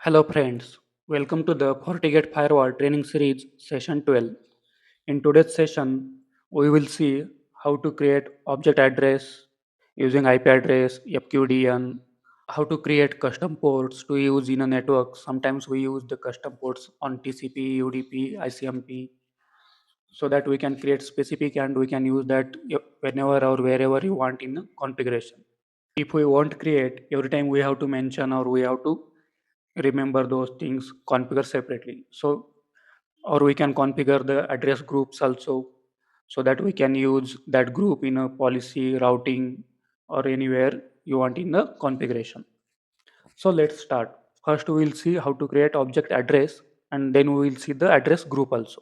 Hello friends, welcome to the FortiGate Firewall training series session 12. In today's session, we will see how to create object address using IP address, FQDN, how to create custom ports to use in a network. Sometimes we use the custom ports on TCP, UDP, ICMP so that we can create specific and we can use that whenever or wherever you want in the configuration. If we want create, every time we have to mention or we have to remember those things configure separately. So or we can configure the address groups also so that we can use that group in a policy routing or anywhere you want in the configuration. So let's start. First we will see how to create object address and then we will see the address group also.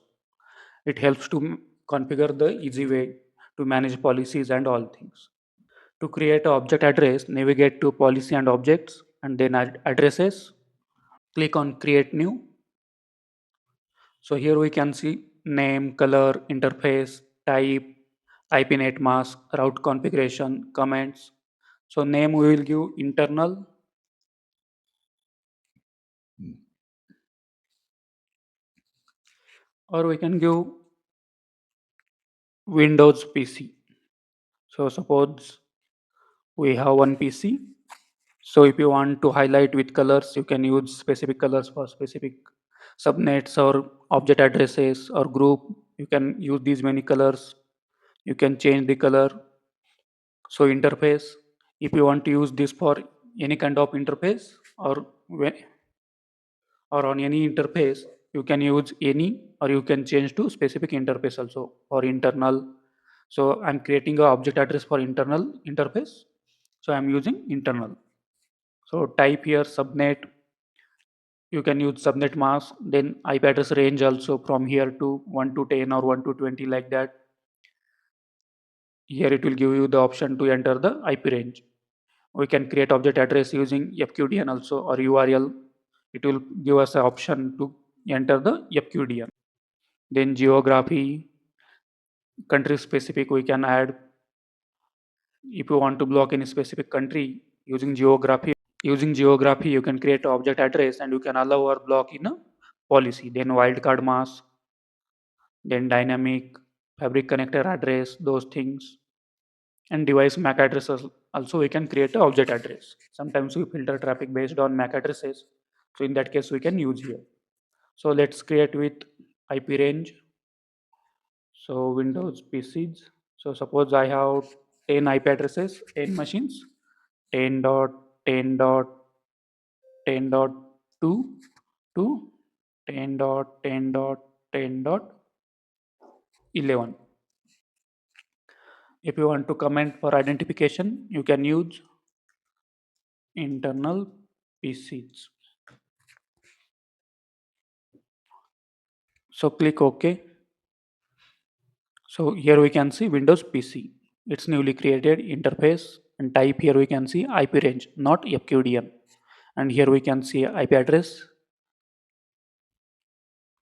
It helps to configure the easy way to manage policies and all things. To create an object address, navigate to policy and objects and then add addresses. Click on create new. So here we can see name, color, interface, type, IPNet mask, route configuration, comments. So name we will give internal or we can give Windows PC. So suppose we have one PC. So if you want to highlight with colors, you can use specific colors for specific subnets or object addresses or group. You can use these many colors. You can change the color. So interface, if you want to use this for any kind of interface or or on any interface, you can use any or you can change to specific interface also for internal. So I'm creating a object address for internal interface. So I'm using internal. So type here subnet. You can use subnet mask. Then IP address range also from here to 1 to 10 or 1 to 20 like that. Here it will give you the option to enter the IP range. We can create object address using FQDN also or URL. It will give us an option to enter the FQDN. Then geography, country specific we can add. If you want to block any specific country using geography you can create an object address and you can allow or block in a policy. Then wildcard mask, then dynamic, fabric connector address, those things. And device MAC addresses also we can create an object address. Sometimes we filter traffic based on MAC addresses. So in that case we can use here. So let's create with IP range. So Windows PCs. So suppose I have 10 IP addresses, 10 machines, 10 dot 10 dot 10 dot 2 to 10 dot 10 dot 10 dot 11. If you want to comment for identification, you can use internal PCs. So click OK. So here we can see Windows PC. It's newly created interface and type here we can see IP range, not FQDN. And here we can see IP address.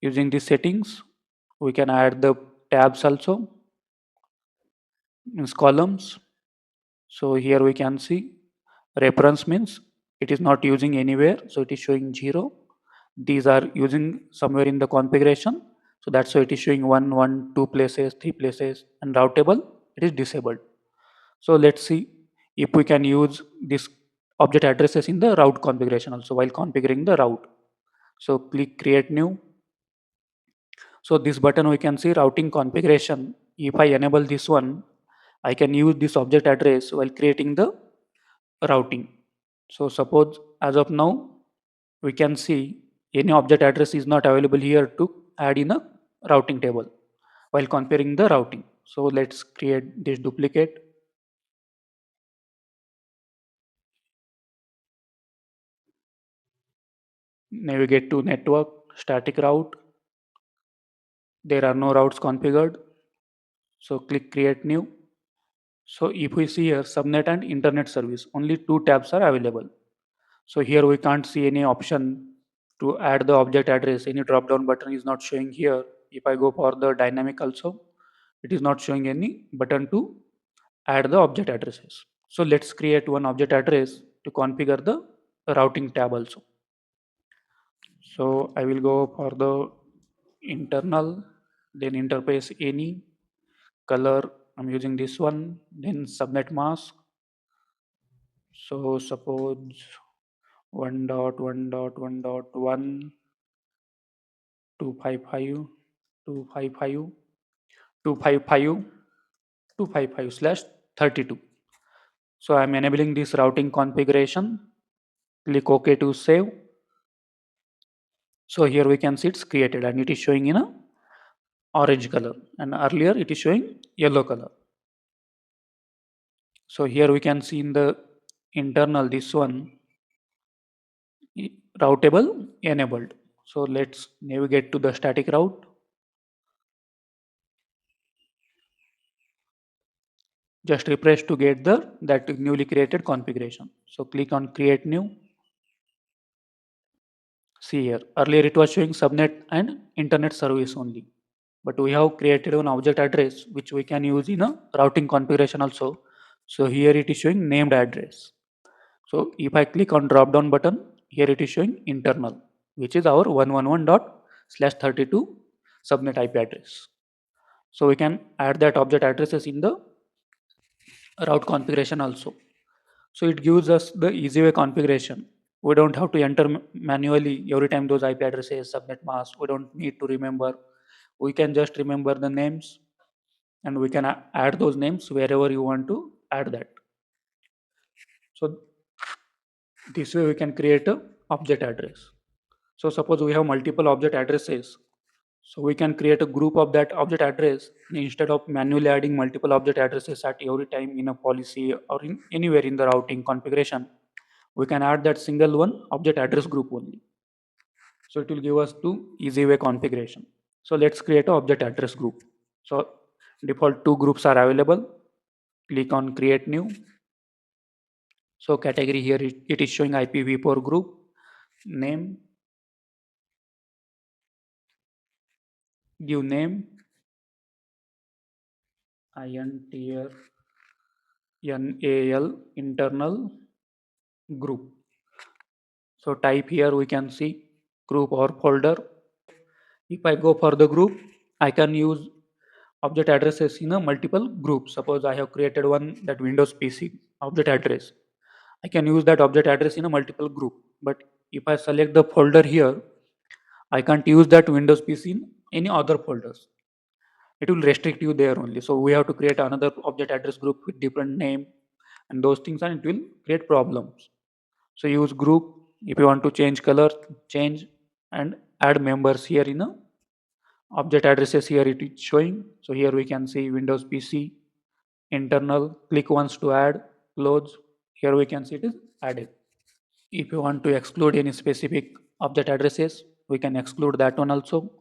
Using these settings, we can add the tabs also, means columns. So here we can see reference means it is not using anywhere, so it is showing 0. These are using somewhere in the configuration, so that's why it is showing 1, 1, 2 places, 3 places, and routable it is disabled. So let's see if we can use this object addresses in the route configuration also while configuring the route. So click create new. So this button we can see routing configuration. If I enable this one, I can use this object address while creating the routing. So suppose as of now, we can see any object address is not available here to add in a routing table while configuring the routing. So let's create this duplicate. Navigate to network, static route. There are no routes configured. So click create new. So if we see here subnet and internet service, only two tabs are available. So here we can't see any option to add the object address. Any drop down button is not showing here. If I go for the dynamic also, it is not showing any button to add the object addresses. So let's create one object address to configure the routing tab also. So I will go for the internal, then interface any color. I'm using this one, then subnet mask. So suppose 1.1.1.1 255 255 255 255 slash 32. So I'm enabling this routing configuration. Click OK to save. So here we can see it's created and it is showing in a orange color, and earlier it is showing yellow color. So here we can see in the internal this one routable enabled. So let's navigate to the static route. Just refresh to get the that newly created configuration. So click on create new. See here, earlier it was showing subnet and internet service only. But we have created an object address which we can use in a routing configuration also. So here it is showing named address. So if I click on drop down button, here it is showing internal, which is our 111./32 subnet IP address. So we can add that object addresses in the route configuration also. So it gives us the easy way configuration. We don't have to enter manually every time those IP addresses, subnet mask. We don't need to remember. We can just remember the names and we can add those names wherever you want to add that. So this way we can create a object address. So suppose we have multiple object addresses. So we can create a group of that object address instead of manually adding multiple object addresses at every time in a policy or in anywhere in the routing configuration. We can add that single one object address group only. So it will give us two easy way configuration. So let's create a object address group. So default two groups are available. Click on create new. So category here it is showing IPv4 group name. Give name INTR NAL internal group. So type here we can see group or folder. If I go for the group, I can use object addresses in a multiple groups. Suppose I have created one that Windows PC object address. I can use that object address in a multiple group. But if I select the folder here, I can't use that Windows PC in any other folders. It will restrict you there only. So we have to create another object address group with different name and those things, and it will create problems. So use group. If you want to change color, change and add members here in a object addresses. Here it is showing. So here we can see Windows PC internal. Click once to add, close. Here we can see it is added. If you want to exclude any specific object addresses, we can exclude that one also.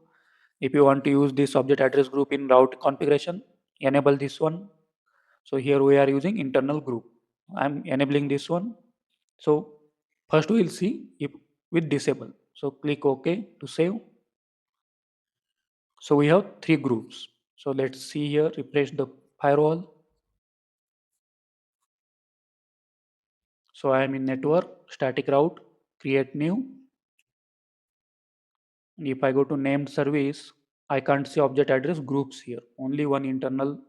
If you want to use this object address group in route configuration, enable this one. So here we are using internal group. I'm enabling this one. So first we will see if with disable. So click OK to save. So we have three groups. So let's see here, refresh the firewall. So I am in network, static route, create new. And if I go to named service, I can't see object address groups here. Only one internal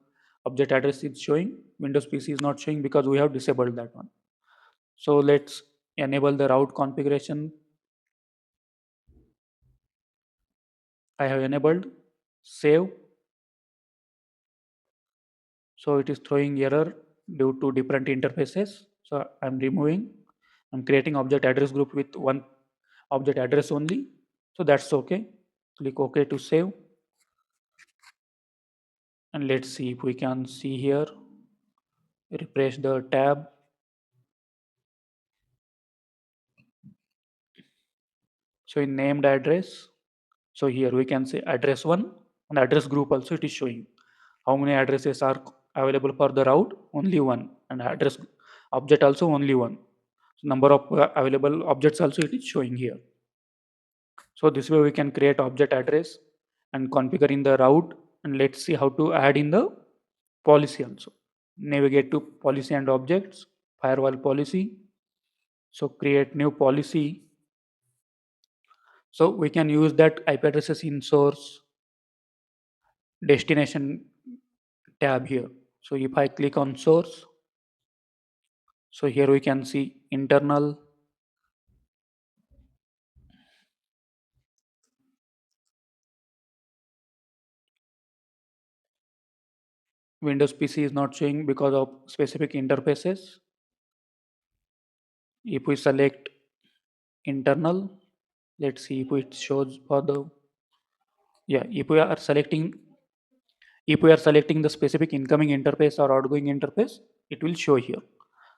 object address is showing. Windows PC is not showing because we have disabled that one. So let's enable the route configuration. I have enabled, save. So it is throwing error due to different interfaces. So I'm removing. I'm creating object address group with one object address only. So that's okay. Click OK to save. And let's see if we can see here. Refresh the tab. So in named address, so here we can say address one and address group also it is showing. How many addresses are available for the route? Only one. And address object also only one. So number of available objects also it is showing here. So this way we can create object address and configure in the route, and let's see how to add in the policy also. Navigate to policy and objects, firewall policy. So create new policy. So we can use that IP addresses in source destination tab here. So if I click on source, so here we can see internal, Windows PC is not showing because of specific interfaces. If we select internal, let's see if it shows for the, yeah, if we are selecting the specific incoming interface or outgoing interface, it will show here.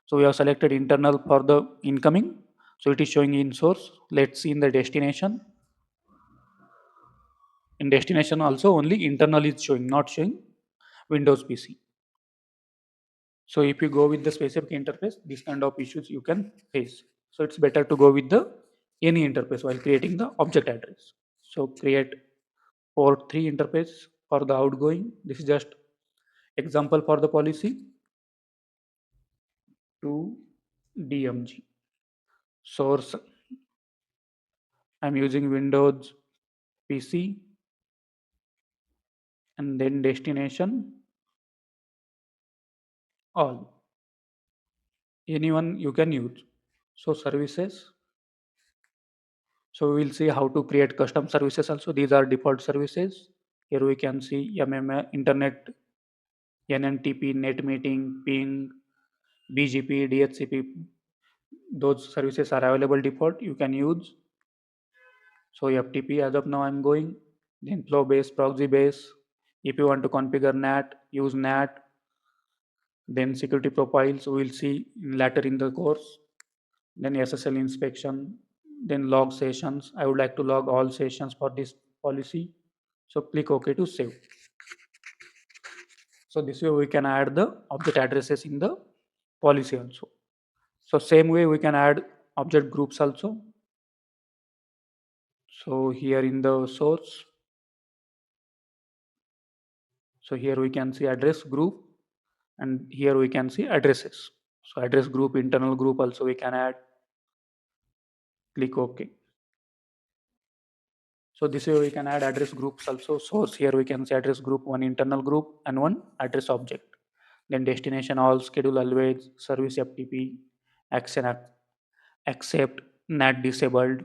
So we have selected internal for the incoming, so it is showing in source. Let's see in the destination. In destination also only internal is showing, not showing Windows PC. So if you go with the specific interface, these kind of issues you can face. So it's better to go with the any interface while creating the object address. So create port 3 interface for the outgoing. This is just example for the policy to DMG. Source, I'm using Windows PC, and then destination all. Anyone you can use. So services. So we will see how to create custom services also. These are default services. Here we can see internet, NNTP, net meeting, ping, BGP, DHCP. Those services are available default. You can use. So FTP as of now I'm going. Then flow based, proxy based. If you want to configure NAT, use NAT. Then security profiles we will see later in the course. Then SSL inspection. Then log sessions. I would like to log all sessions for this policy. So click OK to save. So this way we can add the object addresses in the policy also. So same way we can add object groups also. So here in the source, so here we can see address group, and here we can see addresses. So address group, internal group also we can add. Click OK. So this way we can add address groups also. Source, here we can see address group, one internal group and one address object. Then destination all, schedule always, service FTP, accept, NAT disabled.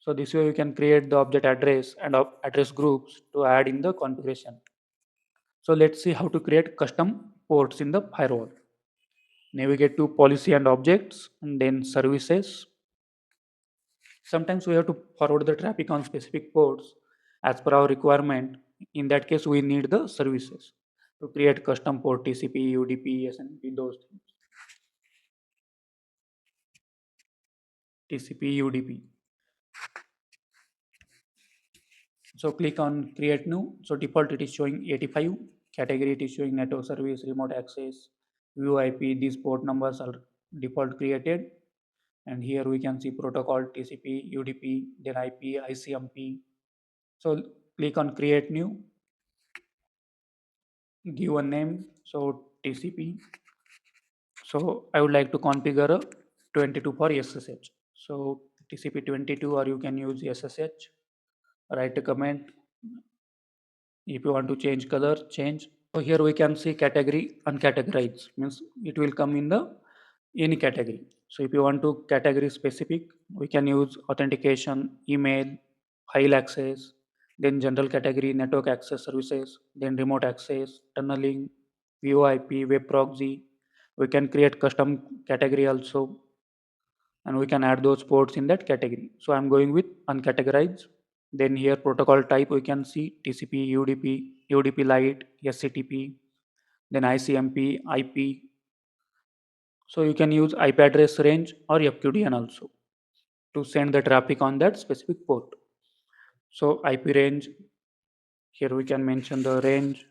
So this way we can create the object address and address groups to add in the configuration. So let's see how to create custom ports in the firewall. Navigate to policy and objects, and then services. Sometimes we have to forward the traffic on specific ports as per our requirement. In that case, we need the services to create custom port, TCP, UDP, SNMP, those things. TCP, UDP. So click on create new. So default it is showing 85. Category it is showing network service, remote access, view IP. These port numbers are default created. And here we can see protocol TCP, UDP, then IP, ICMP. So click on create new. Give a name. So TCP. So I would like to configure a 22 for SSH. So TCP 22, or you can use SSH. Write a comment. If you want to change color, change. So here we can see category uncategorized, means it will come in the any category. So if you want to category specific, we can use authentication, email, file access, then general category, network access services, then remote access, tunneling, VoIP, web proxy. We can create custom category also, and we can add those ports in that category. So I'm going with uncategorized. Then here protocol type we can see TCP, UDP, UDP Lite, SCTP, then ICMP, IP. So you can use IP address range or FQDN also to send the traffic on that specific port. So IP range, here we can mention the range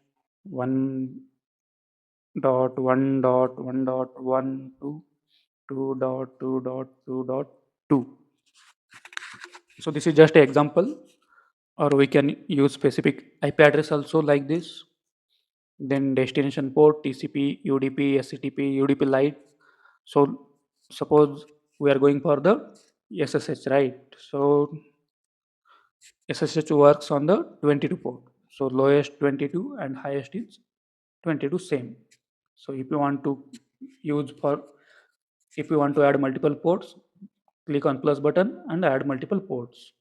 1.1.1.1 to 2.2.2.2. So this is just an example, or we can use specific IP address also like this. Then destination port, TCP, UDP, SCTP, UDP Lite. So suppose we are going for the SSH, right? So SSH works on the 22 port. So lowest 22 and highest is 22 same. So use for if you want to add multiple ports, click on plus button and add multiple ports.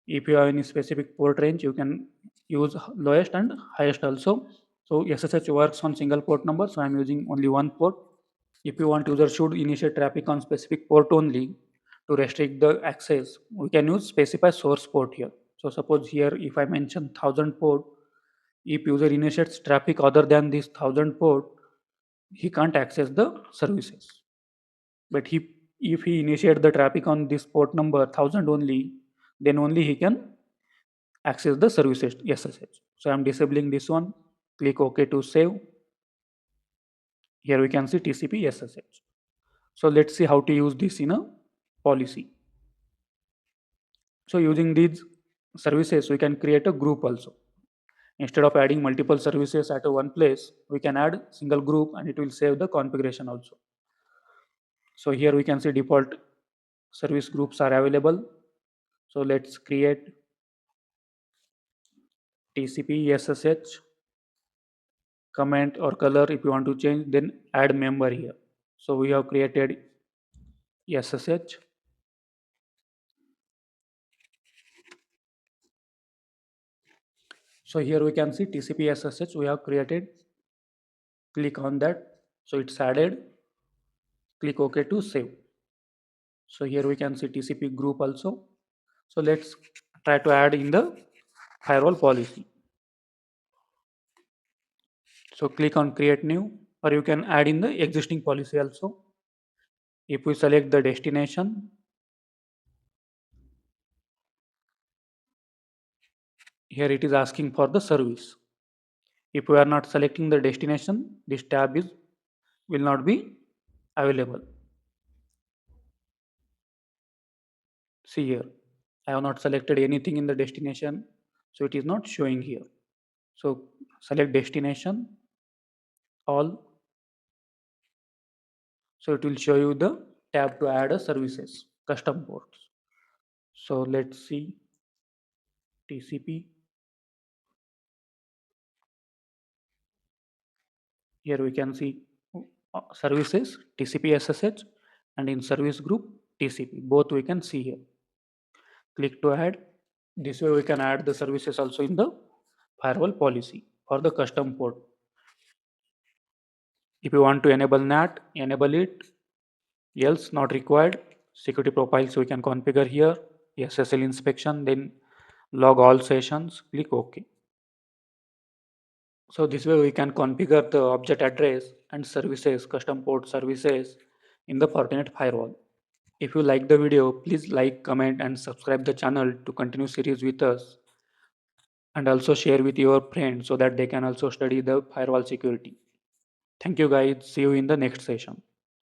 If you have any specific port range, you can use lowest and highest also. So SSH works on single port number, so I'm using only one port. If you want user should initiate traffic on specific port only to restrict the access, we can use specify source port here. So suppose here if I mention 1000 port, if user initiates traffic other than this 1000 port, he can't access the services. But if he initiate the traffic on this port number 1000 only, then only he can access the services SSH. So I'm disabling this one. Click OK to save. Here we can see TCP SSH. So let's see how to use this in a policy. So using these services, we can create a group also. Instead of adding multiple services at a one place, we can add single group and it will save the configuration also. So here we can see default service groups are available. So let's create TCP SSH comment or color. If you want to change, then add member here. So we have created SSH. So here we can see TCP SSH we have created. Click on that. So it's added. Click OK to save. So here we can see TCP group also. So let's try to add in the firewall policy. So click on create new, or you can add in the existing policy also. If we select the destination, here it is asking for the service. If we are not selecting the destination, this tab is will not be available. See here, I have not selected anything in the destination, so it is not showing here. So select destination, all. So it will show you the tab to add a services, custom ports. So let's see TCP. Here we can see services TCP SSH and in service group TCP. Both we can see here. Click to add. This way we can add the services also in the firewall policy or the custom port. If you want to enable NAT, enable it. Else not required. Security profiles we can configure here. SSL inspection, then log all sessions. Click OK. So this way we can configure the object address and services, custom port services in the Fortinet firewall. If you like the video, please like, comment and subscribe the channel to continue series with us, and also share with your friends so that they can also study the firewall security. Thank you guys. See you in the next session.